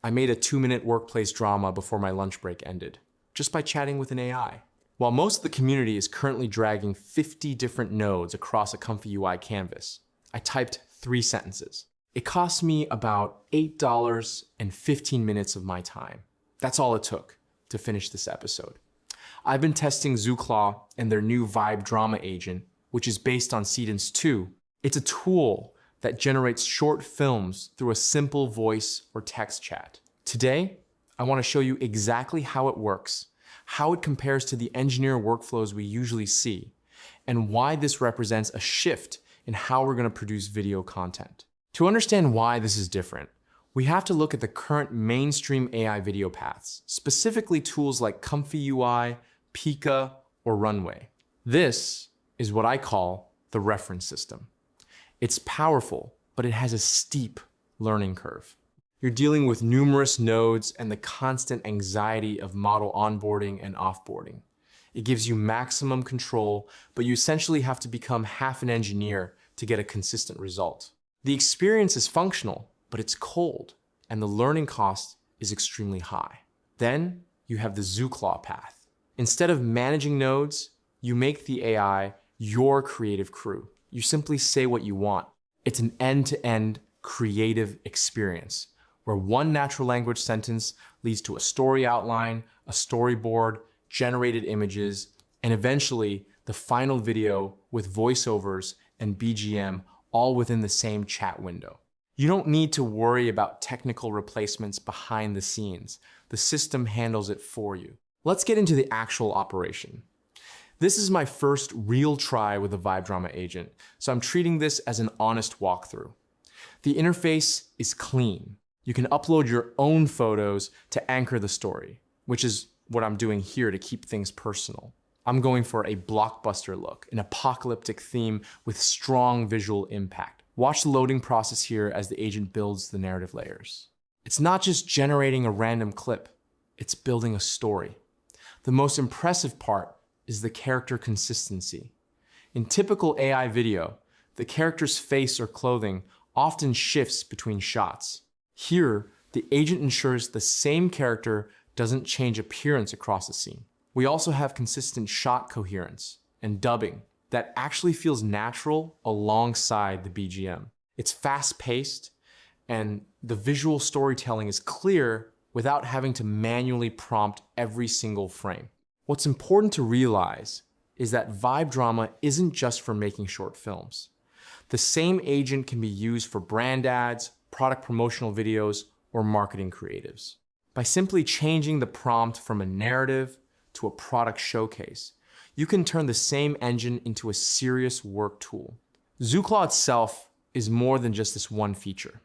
I made a 2-minute workplace drama before my lunch break ended, just by chatting with an AI. While most of the community is currently dragging 50 different nodes across a ComfyUI canvas, I typed 3 sentences. It cost me about $8 and 15 minutes of my time. That's all it took to finish this episode. I've been testing Zooclaw and their new Vibe Drama agent, which is based on Seedance 2. It's a tool that generates short films through a simple voice or text chat. Today, I want to show you exactly how it works, how it compares to the engineer workflows we usually see, and why this represents a shift in how we're going to produce video content. To understand why this is different, we have to look at the current mainstream AI video paths, specifically tools like ComfyUI, Pika, or Runway. This is what I call the reference system. It's powerful, but it has a steep learning curve. You're dealing with numerous nodes and the constant anxiety of model onboarding and offboarding. It gives you maximum control, but you essentially have to become half an engineer to get a consistent result. The experience is functional, but it's cold, and the learning cost is extremely high. Then you have the Zooclaw path. Instead of managing nodes, you make the AI your creative crew. You simply say what you want. It's an end-to-end creative experience where one natural language sentence leads to a story outline, a storyboard, generated images, and eventually the final video with voiceovers and BGM all within the same chat window. You don't need to worry about technical replacements behind the scenes. The system handles it for you. Let's get into the actual operation. This is my first real try with the Vibe Drama agent, so I'm treating this as an honest walkthrough. The interface is clean. You can upload your own photos to anchor the story, which is what I'm doing here to keep things personal. I'm going for a blockbuster look, an apocalyptic theme with strong visual impact. Watch the loading process here as the agent builds the narrative layers. It's not just generating a random clip, it's building a story. The most impressive part is the character consistency. In typical AI video, the character's face or clothing often shifts between shots. Here, the agent ensures the same character doesn't change appearance across the scene. We also have consistent shot coherence and dubbing that actually feels natural alongside the BGM. It's fast-paced, and the visual storytelling is clear without having to manually prompt every single frame. What's important to realize is that Vibe Drama isn't just for making short films. The same agent can be used for brand ads, product promotional videos, or marketing creatives. By simply changing the prompt from a narrative to a product showcase, you can turn the same engine into a serious work tool. Zooclaw itself is more than just this one feature.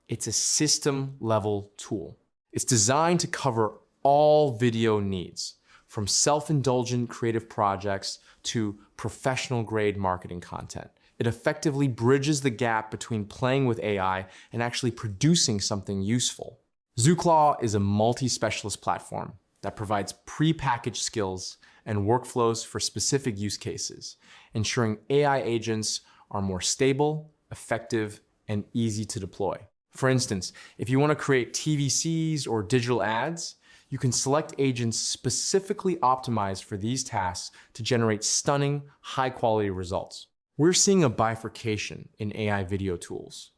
It's a system-level tool. It's designed to cover all video needs, from self-indulgent creative projects to professional-grade marketing content. It effectively bridges the gap between playing with AI and actually producing something useful. Zooclaw is a multi-specialist platform that provides pre-packaged skills and workflows for specific use cases, ensuring AI agents are more stable, effective, and easy to deploy. For instance, if you want to create TVCs or digital ads, you can select agents specifically optimized for these tasks to generate stunning, high-quality results. We're seeing a bifurcation in AI video tools.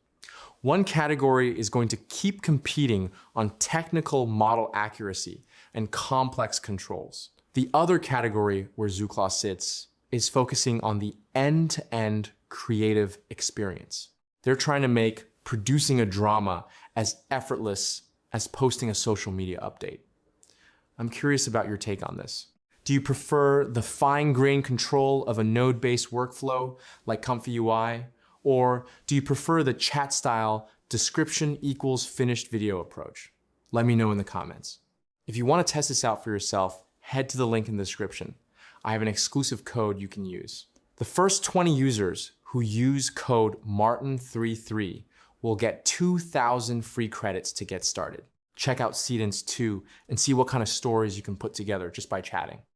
One category is going to keep competing on technical model accuracy and complex controls. The other category where Zooclaw sits is focusing on the end-to-end creative experience. They're trying to make producing a drama as effortless as posting a social media update. I'm curious about your take on this. Do you prefer the fine-grained control of a node-based workflow like ComfyUI? Or do you prefer the chat-style description equals finished video approach? Let me know in the comments. If you want to test this out for yourself, head to the link in the description. I have an exclusive code you can use. The first 20 users who use code MARTIN33 will get 2,000 free credits to get started. Check out Seedance 2 and see what kind of stories you can put together just by chatting.